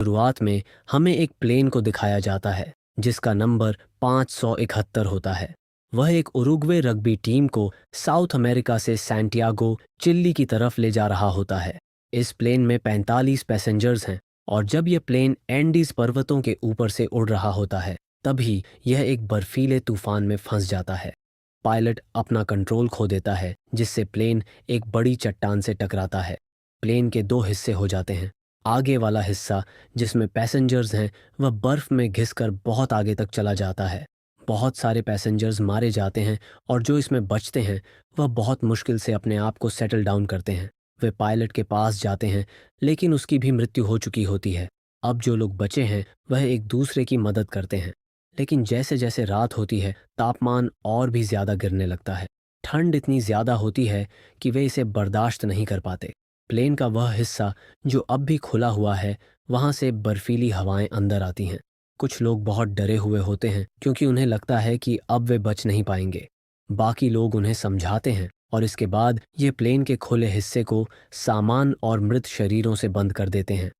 शुरुआत में हमें एक प्लेन को दिखाया जाता है जिसका नंबर 571 होता है। वह एक उरुग्वे रग्बी टीम को साउथ अमेरिका से सैंटियागो, चिली की तरफ ले जा रहा होता है। इस प्लेन में 45 पैसेंजर्स हैं और जब यह प्लेन एंडीज पर्वतों के ऊपर से उड़ रहा होता है तभी यह एक बर्फीले तूफान में फंस जाता है। पायलट अपना कंट्रोल खो देता है जिससे प्लेन एक बड़ी चट्टान से टकराता है। प्लेन के दो हिस्से हो जाते हैं। आगे वाला हिस्सा जिसमें पैसेंजर्स हैं वह बर्फ में घिसकर बहुत आगे तक चला जाता है। बहुत सारे पैसेंजर्स मारे जाते हैं और जो इसमें बचते हैं वह बहुत मुश्किल से अपने आप को सेटल डाउन करते हैं। वे पायलट के पास जाते हैं लेकिन उसकी भी मृत्यु हो चुकी होती है। अब जो लोग बचे हैं वह एक दूसरे की मदद करते हैं। लेकिन जैसे जैसे रात होती है तापमान और भी ज़्यादा गिरने लगता है। ठंड इतनी ज़्यादा होती है कि वे इसे बर्दाश्त नहीं कर पाते। प्लेन का वह हिस्सा जो अब भी खुला हुआ है वहाँ से बर्फीली हवाएं अंदर आती हैं। कुछ लोग बहुत डरे हुए होते हैं क्योंकि उन्हें लगता है कि अब वे बच नहीं पाएंगे। बाकी लोग उन्हें समझाते हैं और इसके बाद ये प्लेन के खुले हिस्से को सामान और मृत शरीरों से बंद कर देते हैं।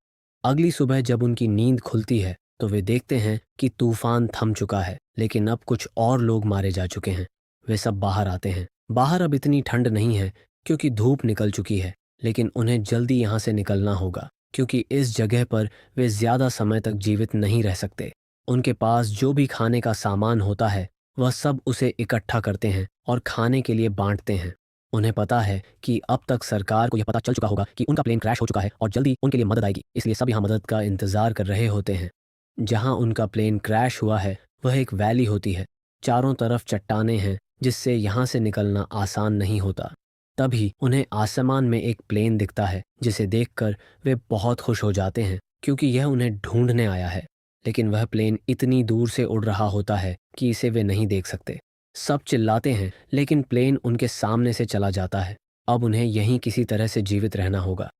अगली सुबह जब उनकी नींद खुलती है तो वे देखते हैं कि तूफान थम चुका है लेकिन अब कुछ और लोग मारे जा चुके हैं। वे सब बाहर आते हैं। बाहर अब इतनी ठंड नहीं है क्योंकि धूप निकल चुकी है, लेकिन उन्हें जल्दी यहाँ से निकलना होगा क्योंकि इस जगह पर वे ज़्यादा समय तक जीवित नहीं रह सकते। उनके पास जो भी खाने का सामान होता है वह सब उसे इकट्ठा करते हैं और खाने के लिए बांटते हैं। उन्हें पता है कि अब तक सरकार को यह पता चल चुका होगा कि उनका प्लेन क्रैश हो चुका है और जल्दी उनके लिए मदद आएगी, इसलिए सब यहाँ मदद का इंतज़ार कर रहे होते हैं। जहाँ उनका प्लेन क्रैश हुआ है वह एक वैली होती है। चारों तरफ चट्टानें हैं जिससे यहाँ से निकलना आसान नहीं होता। तभी उन्हें आसमान में एक प्लेन दिखता है जिसे देखकर वे बहुत खुश हो जाते हैं क्योंकि यह उन्हें ढूंढने आया है। लेकिन वह प्लेन इतनी दूर से उड़ रहा होता है कि इसे वे नहीं देख सकते। सब चिल्लाते हैं लेकिन प्लेन उनके सामने से चला जाता है। अब उन्हें यहीं किसी तरह से जीवित रहना होगा।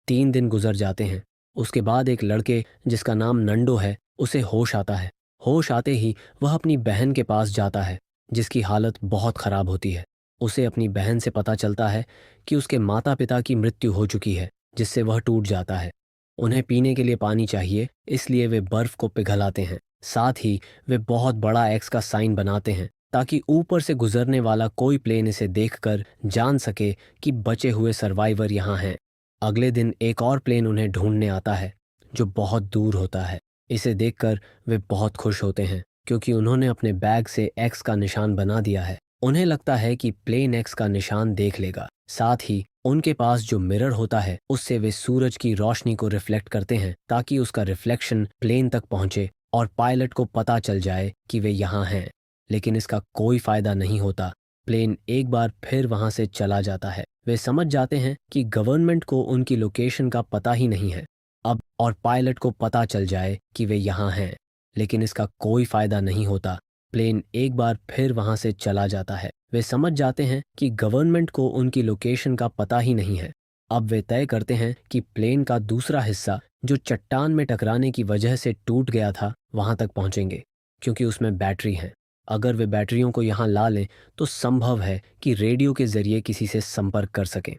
3 दिन गुजर जाते हैं। उसके बाद एक लड़के जिसका नाम नंडो है उसे होश आता है। होश आते ही वह अपनी बहन के पास जाता है जिसकी हालत बहुत ख़राब होती है। उसे अपनी बहन से पता चलता है कि उसके माता पिता की मृत्यु हो चुकी है, जिससे वह टूट जाता है। उन्हें पीने के लिए पानी चाहिए, इसलिए वे बर्फ़ को पिघलाते हैं। साथ ही वे बहुत बड़ा एक्स का साइन बनाते हैं ताकि ऊपर से गुजरने वाला कोई प्लेन इसे देखकर जान सके कि बचे हुए सर्वाइवर यहाँ हैं। अगले दिन एक और प्लेन उन्हें ढूंढने आता है जो बहुत दूर होता है। इसे देखकर वे बहुत खुश होते हैं क्योंकि उन्होंने अपने बैग से एक्स का निशान बना दिया है। उन्हें लगता है कि प्लेन एक्स का निशान देख लेगा। साथ ही उनके पास जो मिरर होता है उससे वे सूरज की रोशनी को रिफ्लेक्ट करते हैं ताकि उसका रिफ्लेक्शन प्लेन तक पहुंचे और पायलट को पता चल जाए कि वे यहाँ हैं। लेकिन इसका कोई फायदा नहीं होता। प्लेन एक बार फिर वहां से चला जाता है। वे समझ जाते हैं कि गवर्नमेंट को उनकी लोकेशन का पता ही नहीं है अब, और पायलट को पता चल जाए कि वे यहाँ हैं। लेकिन इसका कोई फायदा नहीं होता। प्लेन एक बार फिर वहां से चला जाता है। वे समझ जाते हैं कि गवर्नमेंट को उनकी लोकेशन का पता ही नहीं है। अब वे तय करते हैं कि प्लेन का दूसरा हिस्सा जो चट्टान में टकराने की वजह से टूट गया था वहां तक पहुंचेंगे क्योंकि उसमें बैटरी है। अगर वे बैटरियों को यहाँ ला लें तो संभव है कि रेडियो के जरिए किसी से संपर्क कर सकें।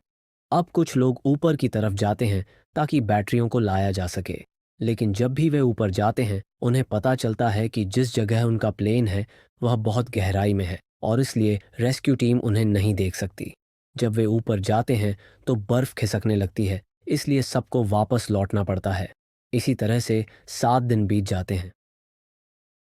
अब कुछ लोग ऊपर की तरफ जाते हैं ताकि बैटरियों को लाया जा सके। लेकिन जब भी वे ऊपर जाते हैं उन्हें पता चलता है कि जिस जगह उनका प्लेन है वह बहुत गहराई में है और इसलिए रेस्क्यू टीम उन्हें नहीं देख सकती। जब वे ऊपर जाते हैं तो बर्फ खिसकने लगती है, इसलिए सबको वापस लौटना पड़ता है। इसी तरह से 7 दिन बीत जाते हैं।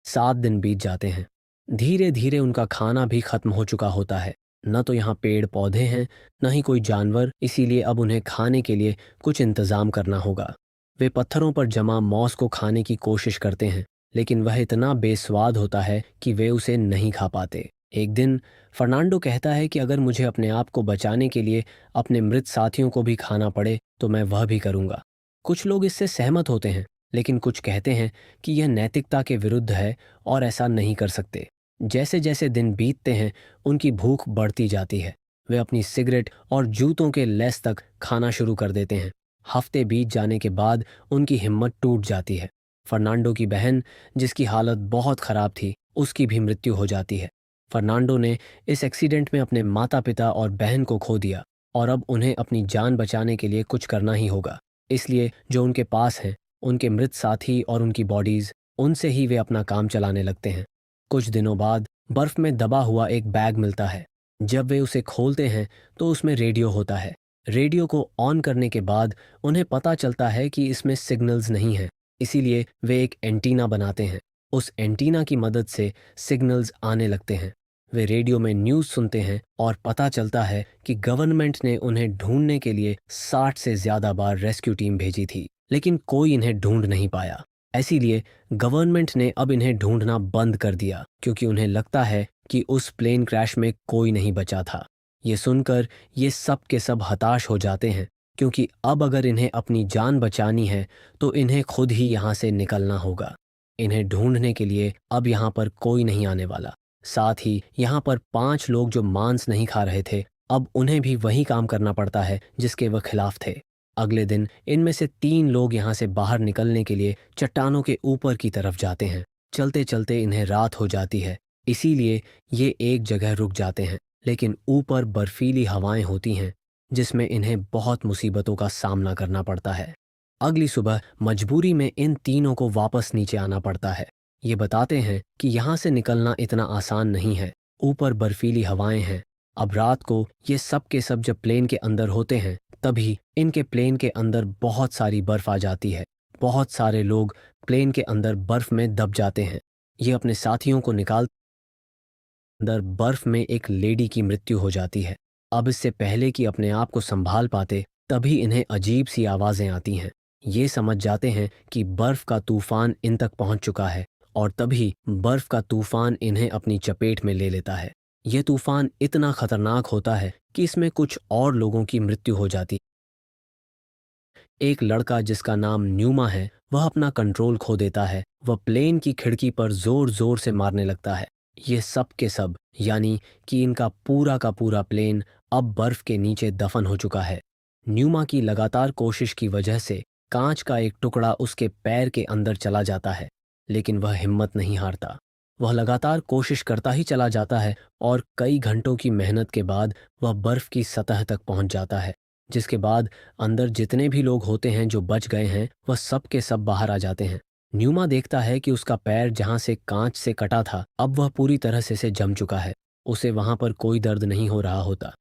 7 दिन बीत जाते हैं। धीरे धीरे उनका खाना भी खत्म हो चुका होता है। न तो यहाँ पेड़ पौधे हैं न ही कोई जानवर, इसीलिए अब उन्हें खाने के लिए कुछ इंतज़ाम करना होगा। वे पत्थरों पर जमा मॉस को खाने की कोशिश करते हैं लेकिन वह इतना बेस्वाद होता है कि वे उसे नहीं खा पाते। एक दिन फर्नांडो कहता है कि अगर मुझे अपने आप को बचाने के लिए अपने मृत साथियों को भी खाना पड़े तो मैं वह भी करूँगा। कुछ लोग इससे सहमत होते हैं लेकिन कुछ कहते हैं कि यह नैतिकता के विरुद्ध है और ऐसा नहीं कर सकते। जैसे जैसे दिन बीतते हैं उनकी भूख बढ़ती जाती है। वे अपनी सिगरेट और जूतों के लेस तक खाना शुरू कर देते हैं। हफ्ते बीत जाने के बाद उनकी हिम्मत टूट जाती है। फर्नांडो की बहन जिसकी हालत बहुत ख़राब थी उसकी भी मृत्यु हो जाती है। फर्नांडो ने इस एक्सीडेंट में अपने माता पिता और बहन को खो दिया और अब उन्हें अपनी जान बचाने के लिए कुछ करना ही होगा। इसलिए जो उनके पास है उनके मृत साथी और उनकी बॉडीज, उनसे ही वे अपना काम चलाने लगते हैं। कुछ दिनों बाद बर्फ में दबा हुआ एक बैग मिलता है। जब वे उसे खोलते हैं तो उसमें रेडियो होता है। रेडियो को ऑन करने के बाद उन्हें पता चलता है कि इसमें सिग्नल्स नहीं हैं, इसीलिए वे एक एंटीना बनाते हैं। उस एंटीना की मदद से सिग्नल्स आने लगते हैं। वे रेडियो में न्यूज़ सुनते हैं और पता चलता है कि गवर्नमेंट ने उन्हें ढूंढने के लिए 60 से ज़्यादा बार रेस्क्यू टीम भेजी थी, लेकिन कोई इन्हें ढूंढ नहीं पाया। इसीलिए गवर्नमेंट ने अब इन्हें ढूंढना बंद कर दिया, क्योंकि उन्हें लगता है कि उस प्लेन क्रैश में कोई नहीं बचा था। ये सुनकर ये सब के सब हताश हो जाते हैं, क्योंकि अब अगर इन्हें अपनी जान बचानी है तो इन्हें खुद ही यहाँ से निकलना होगा। इन्हें ढूंढने के लिए अब यहाँ पर कोई नहीं आने वाला। साथ ही यहाँ पर 5 लोग जो मांस नहीं खा रहे थे, अब उन्हें भी वही काम करना पड़ता है जिसके वह खिलाफ थे। अगले दिन इनमें से 3 लोग यहाँ से बाहर निकलने के लिए चट्टानों के ऊपर की तरफ जाते हैं। चलते चलते इन्हें रात हो जाती है, इसीलिए ये एक जगह रुक जाते हैं। लेकिन ऊपर बर्फीली हवाएं होती हैं, जिसमें इन्हें बहुत मुसीबतों का सामना करना पड़ता है। अगली सुबह मजबूरी में इन तीनों को वापस नीचे आना पड़ता है। ये बताते हैं कि यहाँ से निकलना इतना आसान नहीं है, ऊपर बर्फीली हवाएं हैं। अब रात को ये सब के सब जब प्लेन के अंदर होते हैं, तभी इनके प्लेन के अंदर बहुत सारी बर्फ आ जाती है। बहुत सारे लोग प्लेन के अंदर बर्फ में दब जाते हैं। ये अपने साथियों को निकाल अंदर बर्फ में एक लेडी की मृत्यु हो जाती है। अब इससे पहले कि अपने आप को संभाल पाते, तभी इन्हें अजीब सी आवाज़ें आती हैं। ये समझ जाते हैं कि बर्फ का तूफान इन तक पहुंच चुका है, और तभी बर्फ का तूफान इन्हें अपनी चपेट में ले लेता है। यह तूफान इतना खतरनाक होता है कि इसमें कुछ और लोगों की मृत्यु हो जाती है। एक लड़का जिसका नाम न्यूमा है, वह अपना कंट्रोल खो देता है। वह प्लेन की खिड़की पर जोर जोर से मारने लगता है। ये सब के सब, यानी कि इनका पूरा का पूरा प्लेन अब बर्फ के नीचे दफन हो चुका है। न्यूमा की लगातार कोशिश की वजह से कांच का एक टुकड़ा उसके पैर के अंदर चला जाता है, लेकिन वह हिम्मत नहीं हारता। वह लगातार कोशिश करता ही चला जाता है, और कई घंटों की मेहनत के बाद वह बर्फ की सतह तक पहुंच जाता है, जिसके बाद अंदर जितने भी लोग होते हैं जो बच गए हैं, वह सब के सब बाहर आ जाते हैं। न्यूमा देखता है कि उसका पैर जहां से कांच से कटा था, अब वह पूरी तरह से जम चुका है। उसे वहां पर कोई दर्द नहीं हो रहा होता।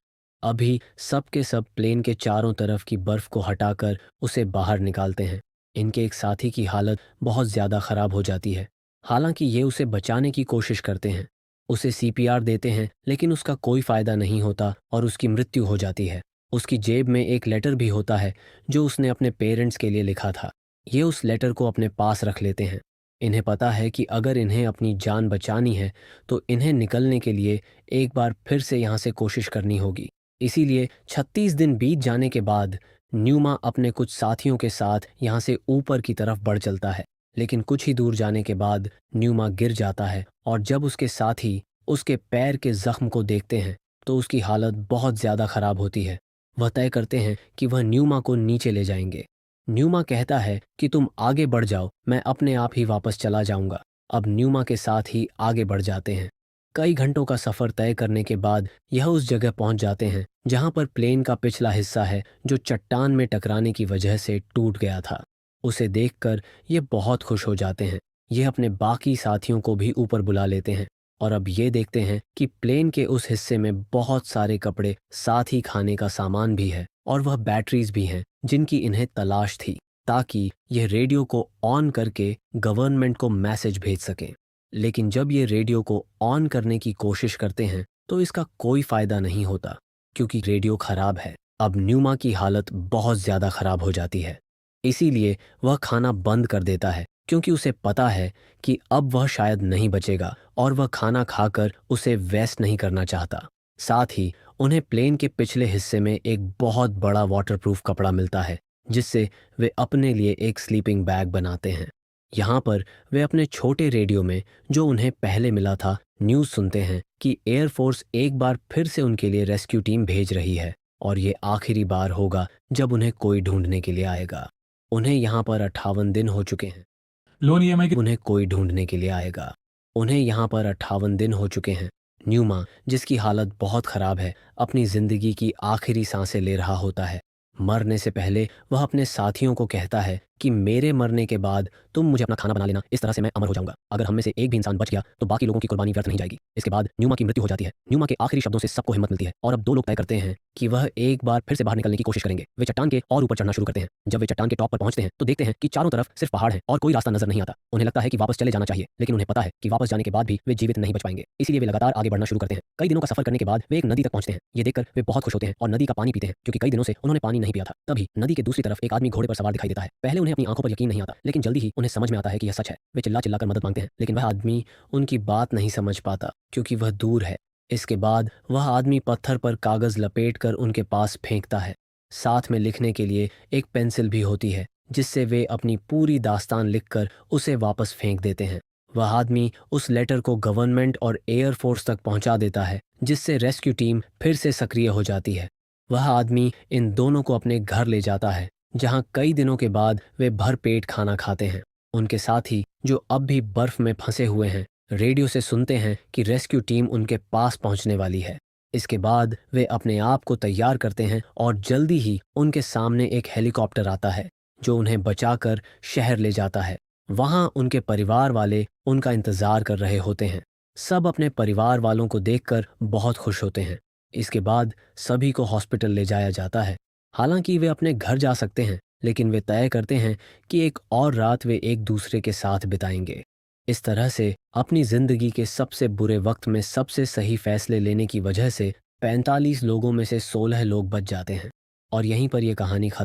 अभी सब के सब प्लेन के चारों तरफ की बर्फ को हटाकर उसे बाहर निकालते हैं। इनके एक साथी की हालत बहुत ज़्यादा ख़राब हो जाती है। हालांकि ये उसे बचाने की कोशिश करते हैं, उसे सीपीआर देते हैं, लेकिन उसका कोई फ़ायदा नहीं होता और उसकी मृत्यु हो जाती है। उसकी जेब में एक लेटर भी होता है जो उसने अपने पेरेंट्स के लिए लिखा था। ये उस लेटर को अपने पास रख लेते हैं। इन्हें पता है कि अगर इन्हें अपनी जान बचानी है तो इन्हें निकलने के लिए एक बार फिर से यहाँ से कोशिश करनी होगी। इसीलिए 36 दिन बीत जाने के बाद न्यूमा अपने कुछ साथियों के साथ यहाँ से ऊपर की तरफ बढ़ चलता है। लेकिन कुछ ही दूर जाने के बाद न्यूमा गिर जाता है, और जब उसके साथी उसके पैर के जख्म को देखते हैं तो उसकी हालत बहुत ज़्यादा ख़राब होती है। वह तय करते हैं कि वह न्यूमा को नीचे ले जाएंगे। न्यूमा कहता है कि तुम आगे बढ़ जाओ, मैं अपने आप ही वापस चला जाऊंगा। अब न्यूमा के साथ ही आगे बढ़ जाते हैं। कई घंटों का सफ़र तय करने के बाद यह उस जगह पहुंच जाते हैं जहां पर प्लेन का पिछला हिस्सा है, जो चट्टान में टकराने की वजह से टूट गया था। उसे देखकर ये बहुत खुश हो जाते हैं। ये अपने बाकी साथियों को भी ऊपर बुला लेते हैं, और अब ये देखते हैं कि प्लेन के उस हिस्से में बहुत सारे कपड़े, साथ ही खाने का सामान भी है, और वह बैटरीज भी हैं जिनकी इन्हें तलाश थी, ताकि यह रेडियो को ऑन करके गवर्नमेंट को मैसेज भेज सकें। लेकिन जब ये रेडियो को ऑन करने की कोशिश करते हैं तो इसका कोई फायदा नहीं होता, क्योंकि रेडियो खराब है। अब न्यूमा की हालत बहुत ज़्यादा खराब हो जाती है। इसीलिए वह खाना बंद कर देता है, क्योंकि उसे पता है कि अब वह शायद नहीं बचेगा, और वह खाना खाकर उसे वेस्ट नहीं करना चाहता। साथ ही उन्हें प्लेन के पिछले हिस्से में एक बहुत बड़ा वाटरप्रूफ कपड़ा मिलता है, जिससे वे अपने लिए एक स्लीपिंग बैग बनाते हैं। यहाँ पर वे अपने छोटे रेडियो में, जो उन्हें पहले मिला था, न्यूज़ सुनते हैं कि एयरफोर्स एक बार फिर से उनके लिए रेस्क्यू टीम भेज रही है, और ये आखिरी बार होगा जब उन्हें कोई ढूंढने के लिए आएगा। उन्हें यहाँ पर 58 दिन हो चुके हैं। लोन ईएमआई उन्हें कोई ढूंढने के लिए आएगा। उन्हें यहाँ पर 58 दिन हो चुके हैं। न्यूमा, जिसकी हालत बहुत ख़राब है, अपनी ज़िंदगी की आखिरी सांसें ले रहा होता है। मरने से पहले वह अपने साथियों को कहता है कि मेरे मरने के बाद तुम मुझे अपना खाना बना लेना, इस तरह से मैं अमर हो जाऊंगा। अगर हम में से एक भी इंसान बच गया तो बाकी लोगों की कुर्बानी व्यर्थ नहीं जाएगी। इसके बाद न्यूमा की मृत्यु हो जाती है। न्यूमा के आखिरी शब्दों से सबको हिम्मत मिलती है और अब दो लोग तय करते हैं कि वह एक बार फिर से बाहर निकलने की कोशिश करेंगे। वे चट्टान के और ऊपर चढ़ना शुरू करते हैं। जब वे चट्टान के टॉप पर पहुंचते हैं तो देखते हैं कि चारों तरफ सिर्फ पहाड़ है और कोई रास्ता नजर नहीं आता। उन्हें लगता है कि वापस चले जाना चाहिए, लेकिन उन्हें पता है कि वापस जाने के बाद भी वे जीवित नहीं बच पाएंगे। इसीलिए वे लगातार आगे बढ़ना शुरू करते हैं। कई दिनों का सफर करने के बाद वे एक नदी तक पहुंचते हैं। ये देखकर वे बहुत खुश होते हैं और नदी का पानी पीते हैं, क्योंकि कई दिनों से उन्होंने पानी नहीं पिया था। तभी नदी के दूसरी तरफ एक आदमी घोड़े पर सवार दिखाई देता है। पहले उन्हें अपनी आंखों पर यकीन नहीं आता, लेकिन जल्दी ही उन्हें समझ में आता है कि यह सच है। वे चिल्ला चिल्लाकर मदद मांगते हैं, लेकिन वह आदमी उनकी बात नहीं समझ पाता, क्योंकि वह दूर है। इसके बाद वह आदमी पत्थर पर कागज लपेटकर उनके पास फेंकता है। साथ में लिखने के लिए एक पेंसिल भी होती है, जिससे वे अपनी पूरी दास्तान लिखकर उसे वापस फेंक देते हैं। वह आदमी उस लेटर को गवर्नमेंट और एयरफोर्स तक पहुंचा देता है, जिससे रेस्क्यू टीम फिर से सक्रिय हो जाती है। वह आदमी इन दोनों को अपने घर ले जाता है, जहां कई दिनों के बाद वे भरपेट खाना खाते हैं। उनके साथी, जो अब भी बर्फ में फंसे हुए हैं, रेडियो से सुनते हैं कि रेस्क्यू टीम उनके पास पहुंचने वाली है। इसके बाद वे अपने आप को तैयार करते हैं और जल्दी ही उनके सामने एक हेलीकॉप्टर आता है, जो उन्हें बचाकर शहर ले जाता है। वहां उनके परिवार वाले उनका इंतजार कर रहे होते हैं। सब अपने परिवार वालों को देखकर बहुत खुश होते हैं। इसके बाद सभी को हॉस्पिटल ले जाया जाता है। हालांकि वे अपने घर जा सकते हैं, लेकिन वे तय करते हैं कि एक और रात वे एक दूसरे के साथ बिताएंगे। इस तरह से अपनी जिंदगी के सबसे बुरे वक्त में सबसे सही फैसले लेने की वजह से 45 लोगों में से 16 लोग बच जाते हैं। और यहीं पर यह कहानी खत्म